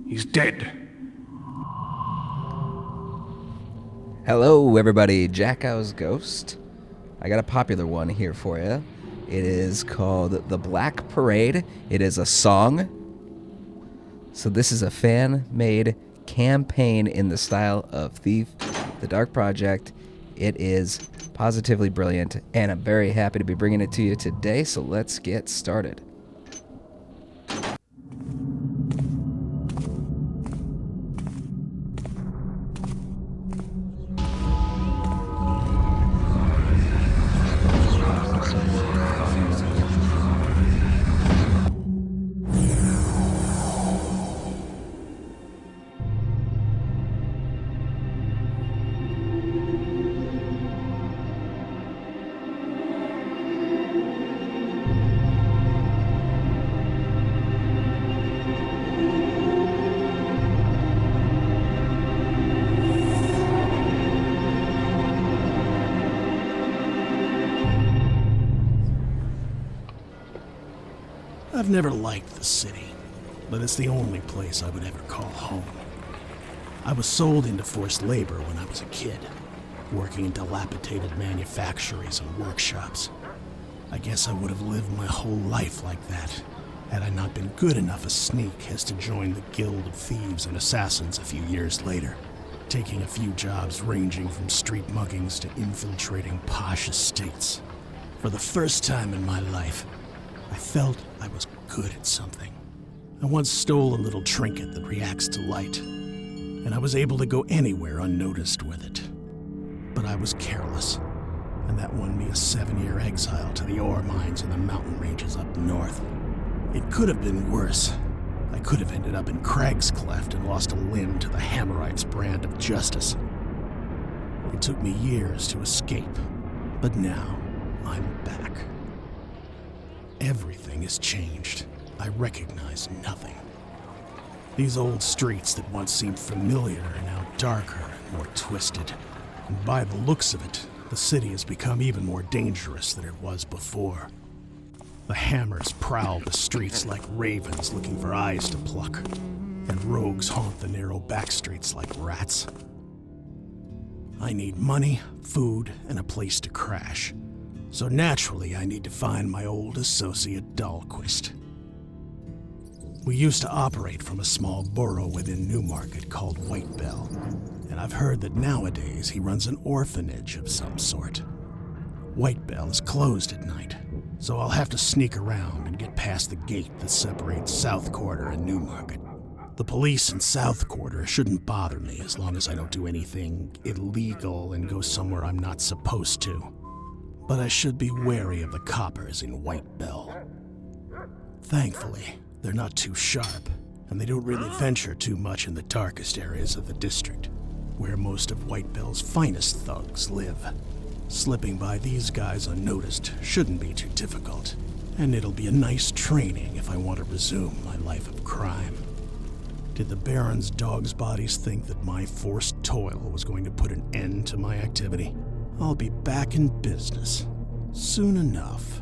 He's dead. Hello, everybody. Jackow's Ghost. I got a popular one here for you. It is called The Black Parade. It is a song. So this is a fan-made campaign in the style of Thief, The Dark Project. It is positively brilliant, and I'm very happy to be bringing it to you today, so let's get started. I've never liked the city, but it's the only place I would ever call home. I was sold into forced labor when I was a kid, working in dilapidated manufactories and workshops. I guess I would have lived my whole life like that, had I not been good enough a sneak as to join the Guild of Thieves and Assassins a few years later, taking a few jobs ranging from street muggings to infiltrating posh estates. For the first time in my life, I felt I was good at something. I once stole a little trinket that reacts to light, and I was able to go anywhere unnoticed with it. But I was careless, and that won me a 7-year exile to the ore mines in the mountain ranges up north. It could have been worse. I could have ended up in Craig's Cleft and lost a limb to the Hammerites' brand of justice. It took me years to escape, but now I'm back. Everything has changed. I recognize nothing. These old streets that once seemed familiar are now darker and more twisted. And by the looks of it, the city has become even more dangerous than it was before. The hammers prowl the streets like ravens looking for eyes to pluck, and rogues haunt the narrow back streets like rats. I need money, food, and a place to crash. So naturally, I need to find my old associate Dahlquist. We used to operate from a small borough within Newmarket called Whitebell, and I've heard that nowadays he runs an orphanage of some sort. Whitebell is closed at night, so I'll have to sneak around and get past the gate that separates South Quarter and Newmarket. The police in South Quarter shouldn't bother me as long as I don't do anything illegal and go somewhere I'm not supposed to. But I should be wary of the coppers in Whitebell. Thankfully, they're not too sharp, and they don't really venture too much in the darkest areas of the district, where most of Whitebell's finest thugs live. Slipping by these guys unnoticed shouldn't be too difficult, and it'll be a nice training if I want to resume my life of crime. Did the Baron's dog's bodies think that my forced toil was going to put an end to my activity? I'll be back in business soon enough.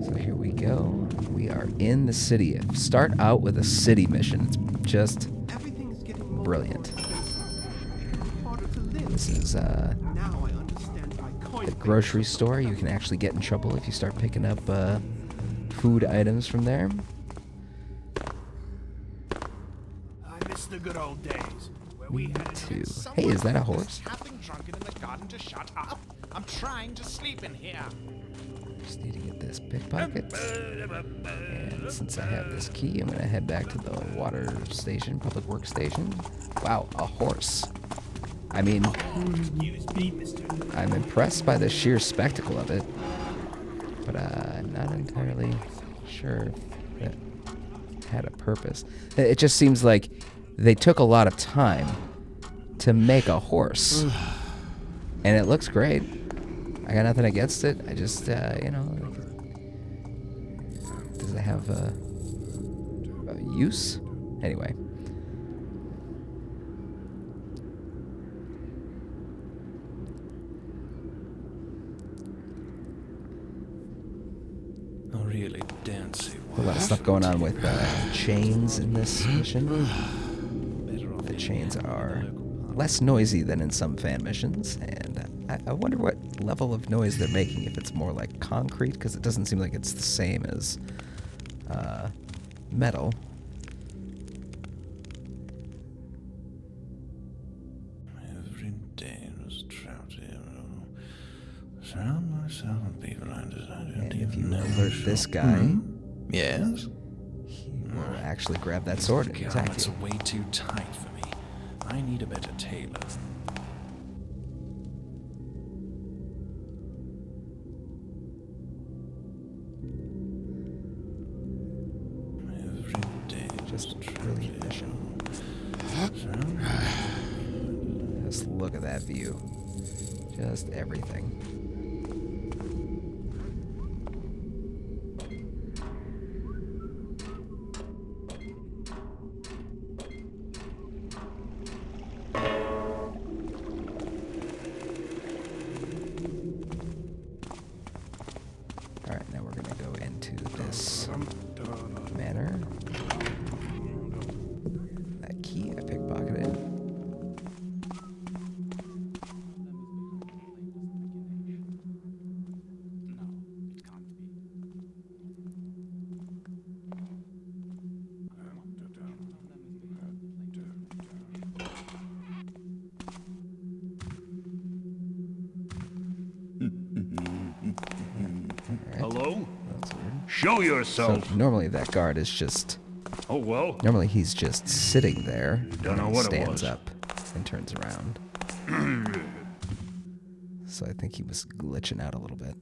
So here we go. We are in the city. Start out with a city mission. It's just brilliant. This is the grocery store. You can actually get in trouble if you start picking up food items from there. I miss the good old days. Me too. Hey, is that a horse? Drunken in the garden to shut up. I'm trying to sleep in here. Just need to get this pickpockets. And since I have this key, I'm gonna head back to the water station, public works station. Wow, a horse. I mean, I'm impressed by the sheer spectacle of it, but I'm not entirely sure if it had a purpose. It just seems like they took a lot of time to make a horse, and it looks great. I got nothing against it. I just, does it have a use? Anyway, A lot of stuff going on with chains in this mission. The chains are less noisy than in some fan missions, and I wonder what level of noise they're making, if it's more like concrete, because it doesn't seem like it's the same as metal. Every day was trout surround myself with people I decided. And if you alert this guy, Yes? he will actually grab that sword and attack Garments you. are way too tight for me. I need a better tailor. Every day Just a brilliant mission. Just look at that view. Just everything. Alright, now we're gonna go into this manor. That key I pickpocketed. Hello? That's weird. Show So yourself. normally that guard is just... Oh, well. Normally he's just sitting there. Don't know and he what it stands was. up and turns around. So I think he was glitching out a little bit.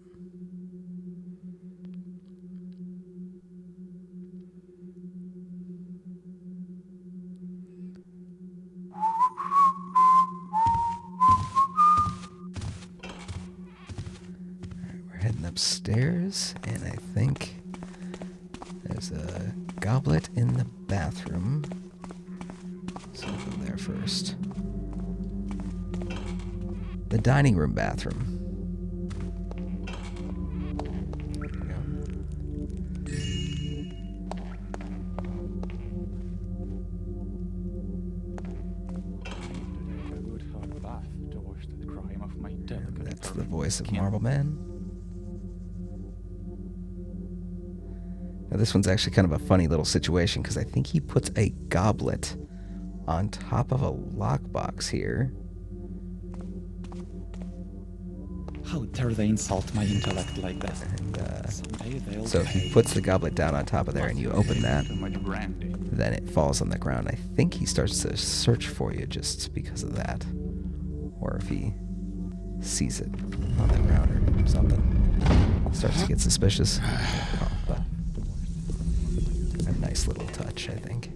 Alright, we're heading upstairs, and I think there's a goblet in the bathroom. So we'll go there first. The dining room bathroom. There we go. That's the voice of Marble Man. Now this one's actually kind of a funny little situation because I think he puts a goblet on top of a lockbox here. How dare they insult my intellect like that? And Someday they'll so if he pay. puts the goblet down on top of there and you open that, Too much brandy. then it falls on the ground. I think he starts to search for you just because of that. Or if he sees it on the ground or something. Starts to get suspicious. Oh, but a nice little touch, I think.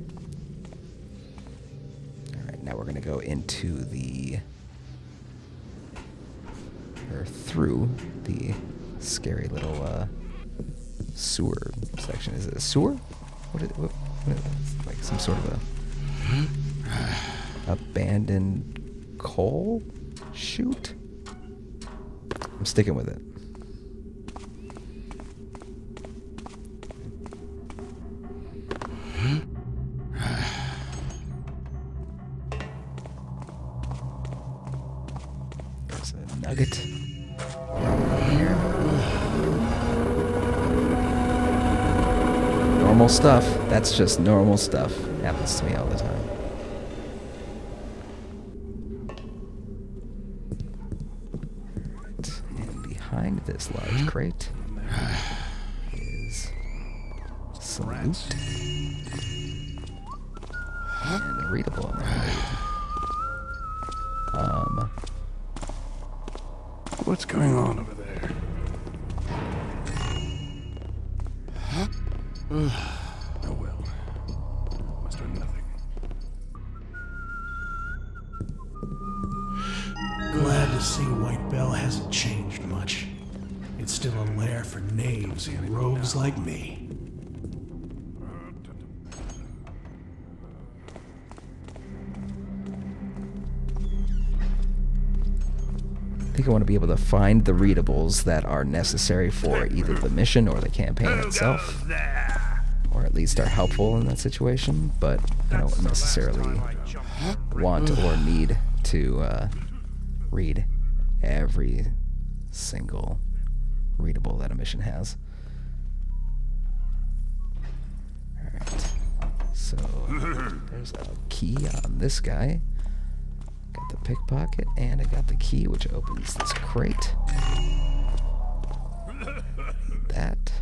Alright, now we're going to go into the... or through the scary little sewer section. Is it a sewer? What is it? Like some sort of a abandoned coal chute? I'm sticking with it. There's a nugget. Here. Normal stuff. That's just normal stuff. Happens to me all the time. Right. And behind this large crate is some loot. And a readable in there. What's going on over there? Oh well. Must have nothing. Glad to see Whitebell hasn't changed much. It's still a lair for knaves and rogues like me. think I want to be able to find the readables that are necessary for either the mission or the campaign itself. Or at least are helpful in that situation, but I don't necessarily want or need to read every single readable that a mission has. Alright, so there's a key on this guy. Got the pickpocket, and I got the key which opens this crate. That.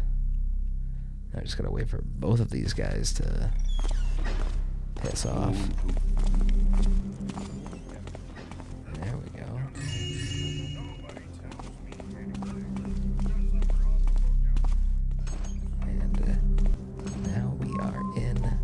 I just gotta wait for both of these guys to piss off. There we go. And now we are in.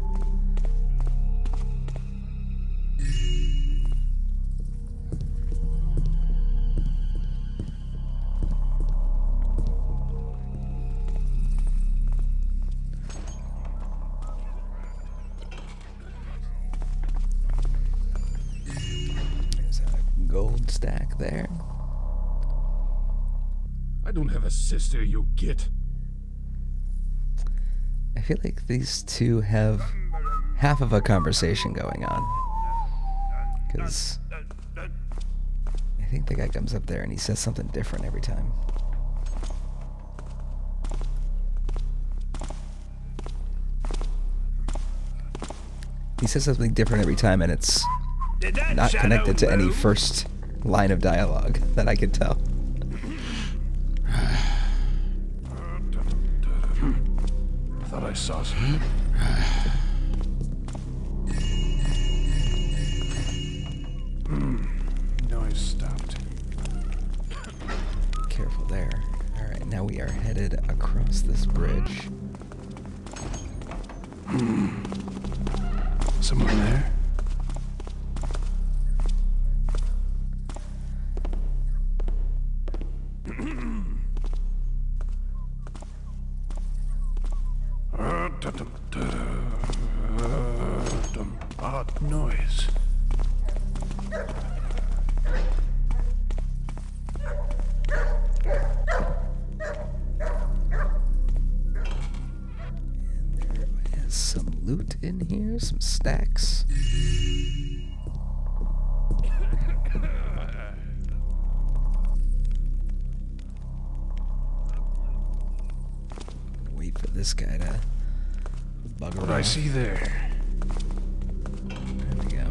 Gold stack there. I don't have a sister, you git. I feel like these two have half of a conversation going on. Because I think the guy comes up there and he says something different every time. He says something different every time, and it's not connected to any first line of dialogue that I could tell. Thought I saw something. Noise stopped. Careful there. Alright, now we are headed across this bridge. Someone there? Odd noise. There is some loot in here, some stacks. Wait for this guy to bugger What off. I see there. There we go.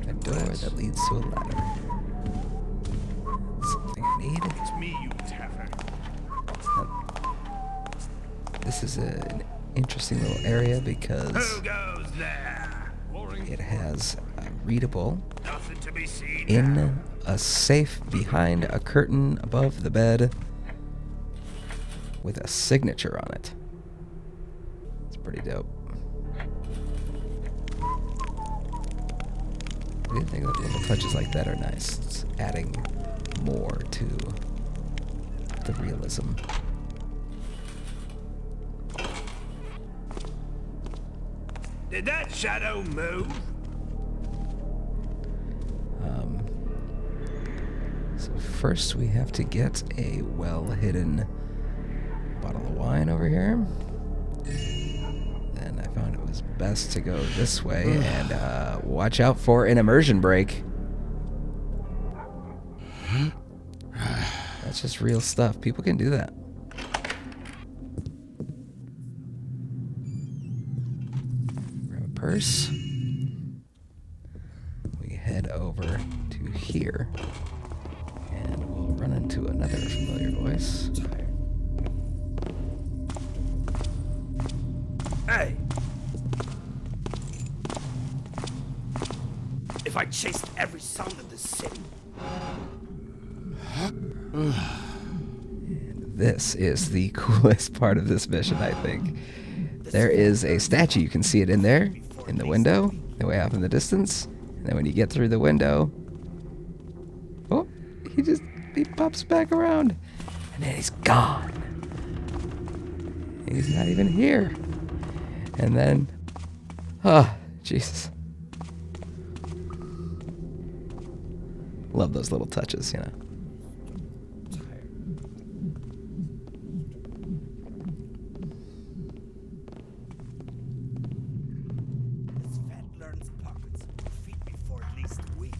A door that leads to a ladder. Something I need. It's me, you taffer. This is an interesting little area because Who goes there? it has a readable Nothing to be seen. in a safe behind a curtain above the bed with a signature on it. It's pretty dope. I do think that little touches like that are nice. It's adding more to the realism. Did that shadow move? So first we have to get a well-hidden bottle of wine over here. Then I found it was best to go this way and watch out for an immersion break. That's just real stuff. People can do that. Grab a purse. We head over to here. And we'll run into another familiar voice. Hey! If I chased every sound of the city. This is the coolest part of this mission, I think. There is a statue. You can see it in there, in the window, way off in the distance. And then when you get through the window, oh, he pops back around. And then he's gone. He's not even here. And then, oh, Jesus. Love those little touches, you know. This vet learns pockets will feed me for at least a week.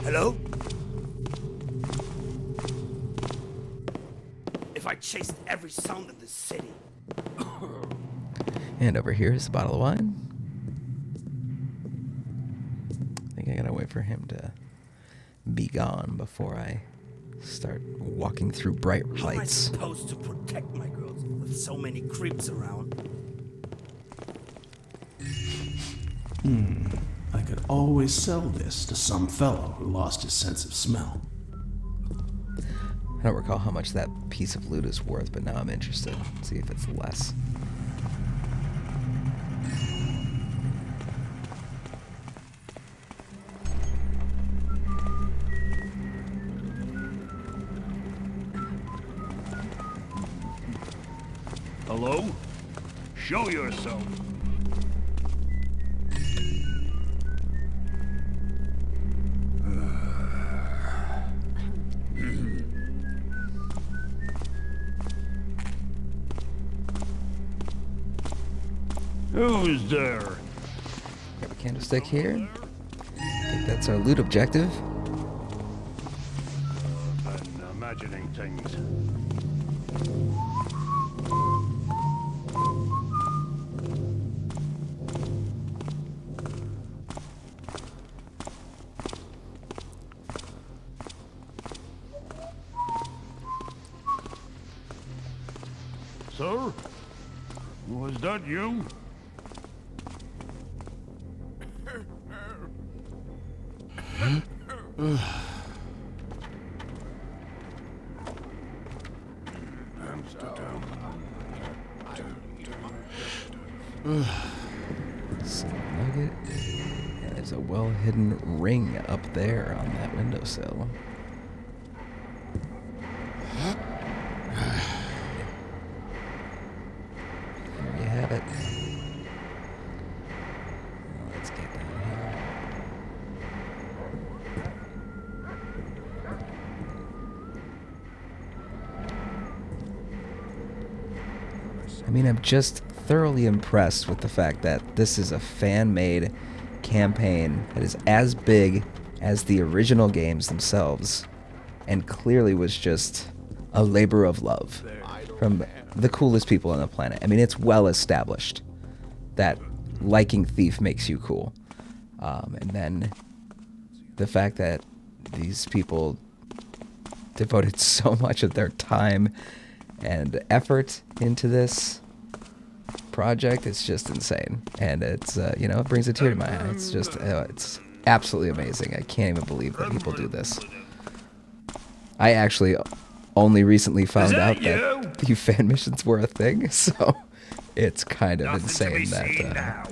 Hello? If I chased every sound in this city. And over here is a bottle of wine. I think I gotta wait for him to be gone before I start walking through bright How am I lights. supposed to protect my girls with so many creeps around? I could always sell this to some fellow who lost his sense of smell. I don't recall how much that piece of loot is worth, but now I'm interested. See if it's less. Hello? Show yourself. Who's there? Grab a candlestick here. I think that's our loot objective. Been imagining things. Sir? Was that you? Some nugget. And there's a well-hidden ring up there on that windowsill. There you have it. Let's get down here. I mean, I'm just thoroughly impressed with the fact that this is a fan-made campaign that is as big as the original games themselves, and clearly was just a labor of love from the coolest people on the planet. I mean, it's well established that liking Thief makes you cool. And then the fact that these people devoted so much of their time and effort into this project, it's just insane. And it's, you know, it brings a tear to my eye. It's just, it's absolutely amazing. I can't even believe that people do this. I actually only recently found out that the fan missions were a thing, so it's kind of insane that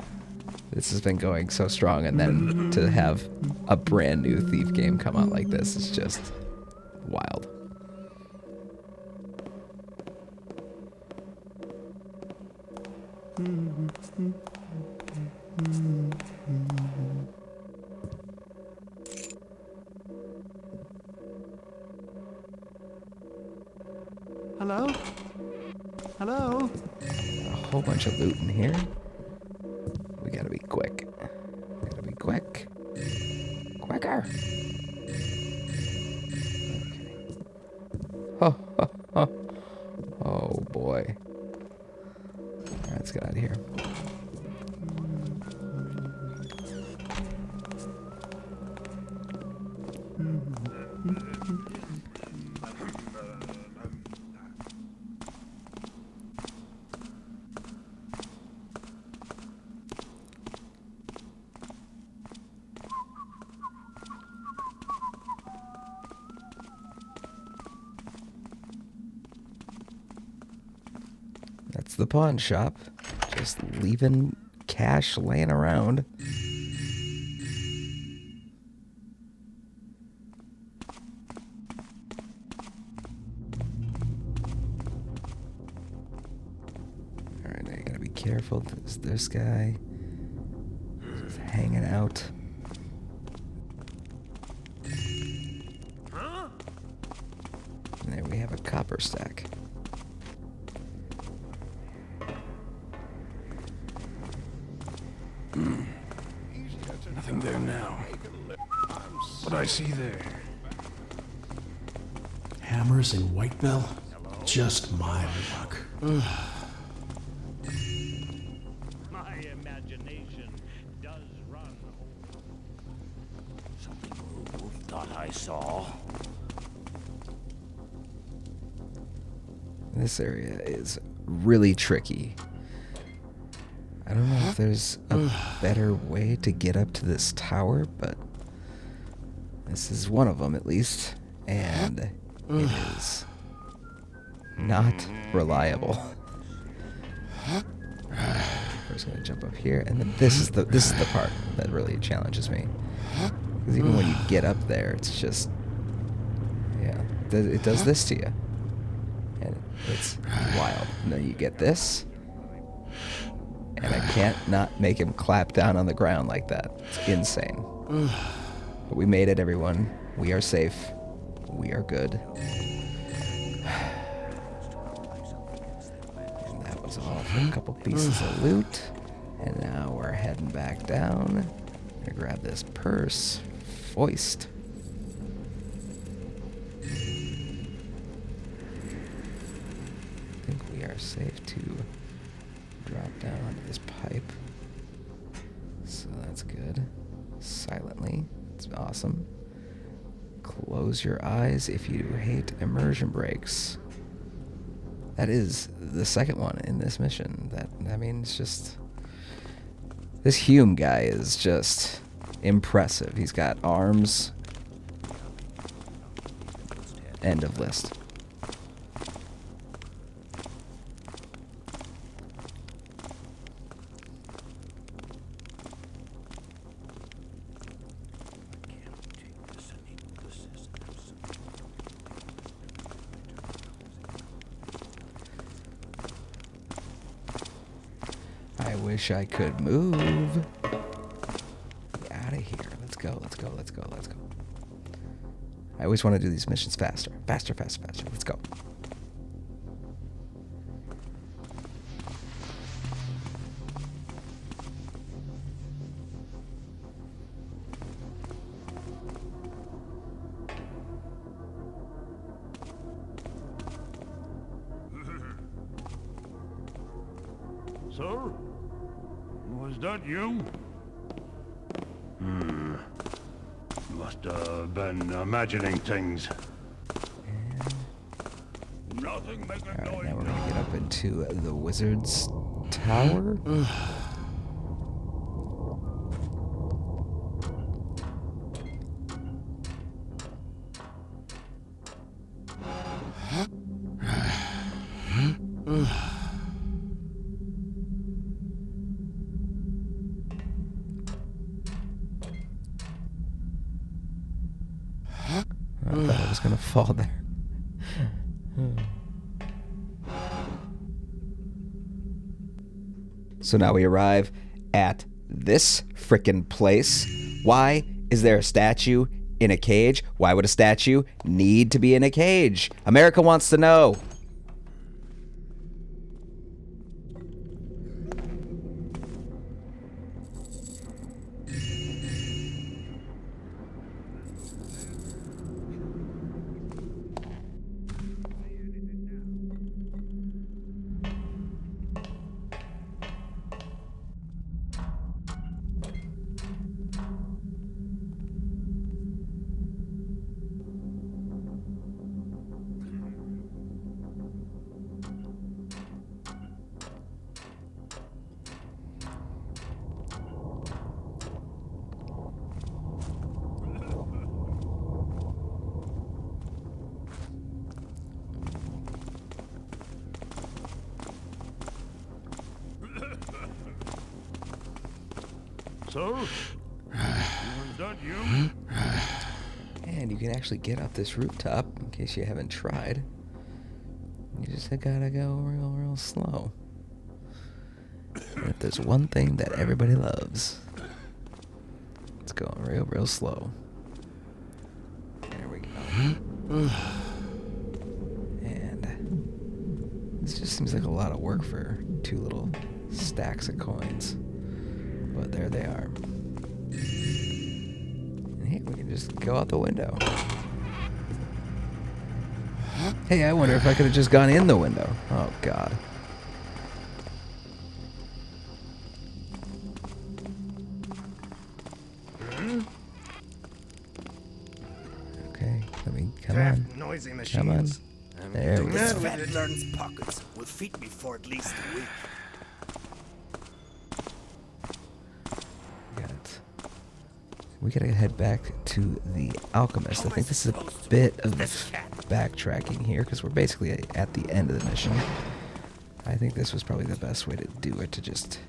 this has been going so strong, and then to have a brand new Thief game come out like this is just wild. Hello? Hello? A whole bunch of loot in here. We gotta be quick. Gotta be quick. Quicker. Okay. Oh boy. Alright, let's get out of here. That's the pawn shop. Just leaving cash laying around. careful. There's this guy. Just hanging out. And there we have a copper stack. Nothing there now. What I see there. Hammers in Whitebell? Just my luck. My imagination does run over. Something moved, thought I saw. This area is really tricky. I don't know if there's a better way to get up to this tower, but this is one of them at least, and it is not reliable. First, gonna jump up here, and then this is the part that really challenges me, because even when you get up there, it's just it does this to you, and it's wild. And then you get this. And I can't not make him clap down on the ground like that. It's insane. But we made it, everyone. We are safe. We are good. And that was all for a couple pieces of loot. And now we're heading back down. Gonna grab this purse. Foist. I think we are safe to drop down onto this pipe. So that's good. Silently. It's awesome. Close your eyes if you hate immersion breaks. That is the second one in this mission. It's just... This Hume guy is just impressive. He's got arms. End of list. I wish I could move. Get out of here. Let's go, let's go, let's go, let's go. I always want to do these missions faster. Faster, faster, faster. Let's go. Sir? Was that you? Must have been imagining things. Nothing make a Alright, noise. now we're gonna get up into the wizard's tower. I thought I was gonna fall there. So now we arrive at this frickin' place. Why is there a statue in a cage? Why would a statue need to be in a cage? America wants to know. Sir? Was that you? And you can actually get up this rooftop, in case you haven't tried. You just gotta go real slow. And if there's one thing that everybody loves, it's going real, real slow. There we go. And this just seems like a lot of work for 2 little stacks of coins. But there they are. And here we can just go out the window. Hey, I wonder if I could have just gone in the window. Oh, God. Okay, let me, come on. Noisy Come on. machines. There we This go. fat learn's pockets will feed me for at least a week. Got it. We gotta head back to the alchemist. I think this is a bit of backtracking here because we're basically at the end of the mission. I think this was probably the best way to do it.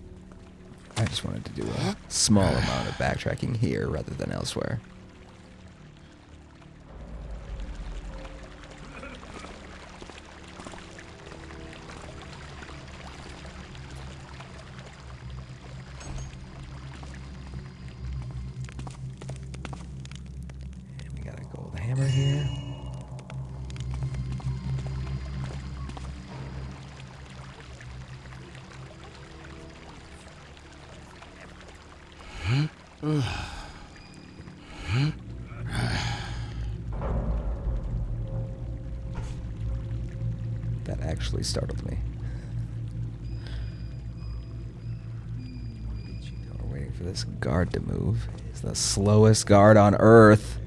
I just wanted to do a small amount of backtracking here rather than elsewhere. Hammer here. That actually startled me. We're waiting for this guard to move. He's the slowest guard on Earth.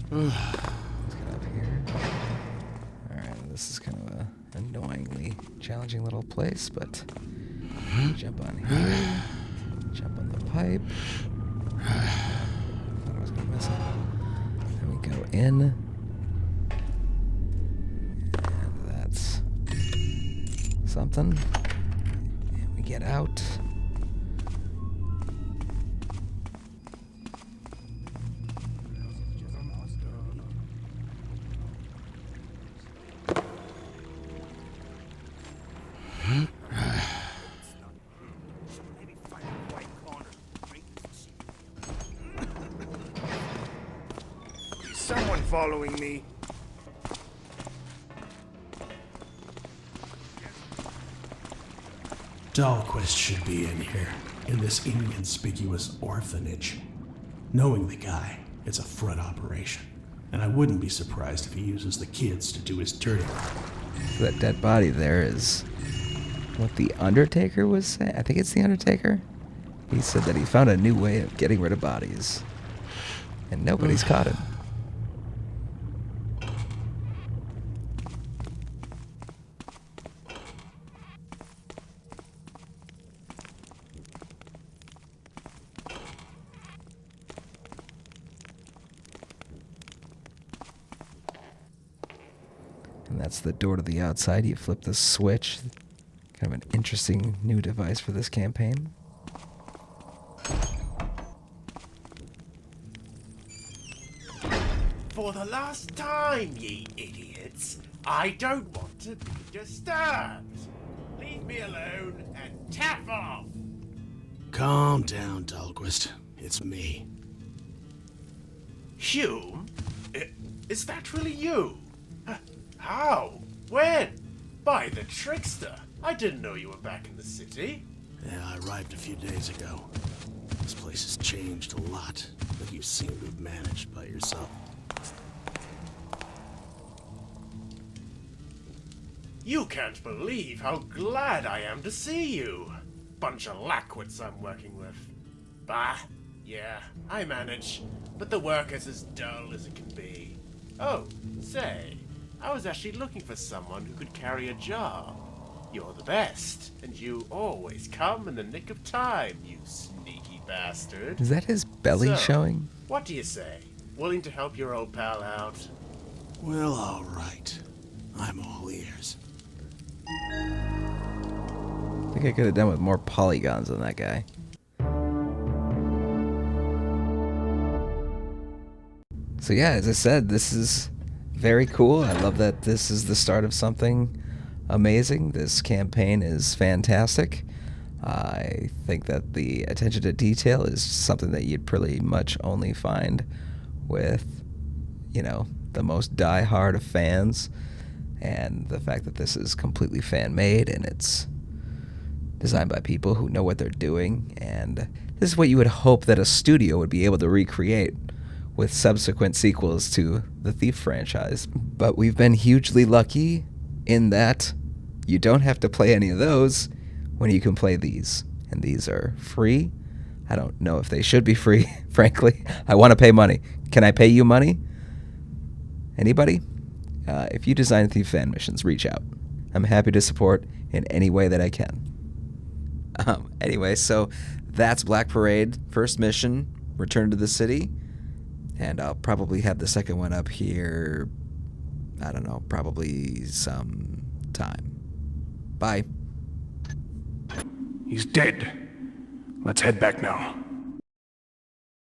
Let's get up here. Alright, this is kind of a annoyingly challenging little place, but jump on here, jump on the pipe. Thought I was gonna miss it. Then we go in. And that's something. And we get out. Someone following me. Dahlquist should be in here, in this inconspicuous orphanage. Knowing the guy, it's a front operation. And I wouldn't be surprised if he uses the kids to do his dirty work. That dead body there is what the Undertaker was saying. I think it's the Undertaker. He said that he found a new way of getting rid of bodies. And nobody's caught him. And that's the door to the outside. You flip the switch. Kind of an interesting new device for this campaign. For the last time, ye idiots, I don't want to be disturbed. Leave me alone and tap off. Calm down, Dahlquist. It's me. Hume? Is that really you? How? When? By the trickster. I didn't know you were back in the city. Yeah, I arrived a few days ago. This place has changed a lot, but you seem to have managed by yourself. You can't believe how glad I am to see you. Bunch of lackwits I'm working with. Bah, yeah, I manage, but the work is as dull as it can be. Oh, say, I was actually looking for someone who could carry a jar. You're the best, and you always come in the nick of time, you sneaky bastard. Is that his belly So, showing? What do you say? Willing to help your old pal out? Well, all right. I'm all ears. I think I could have done with more polygons on that guy. So yeah, as I said, this is very cool. I love that this is the start of something amazing. This campaign is fantastic. I think that the attention to detail is something that you'd pretty much only find with, you know, the most die-hard of fans. And the fact that this is completely fan-made and it's designed by people who know what they're doing. And this is what you would hope that a studio would be able to recreate with subsequent sequels to the Thief franchise. But we've been hugely lucky in that you don't have to play any of those when you can play these. And these are free. I don't know if they should be free, frankly. I want to pay money. Can I pay you money? Anybody? If you design Thief fan missions, reach out. I'm happy to support in any way that I can. Anyway, so that's Black Parade. First mission, return to the city. And I'll probably have the second one up here, I don't know, probably some time. Bye. He's dead. Let's head back now.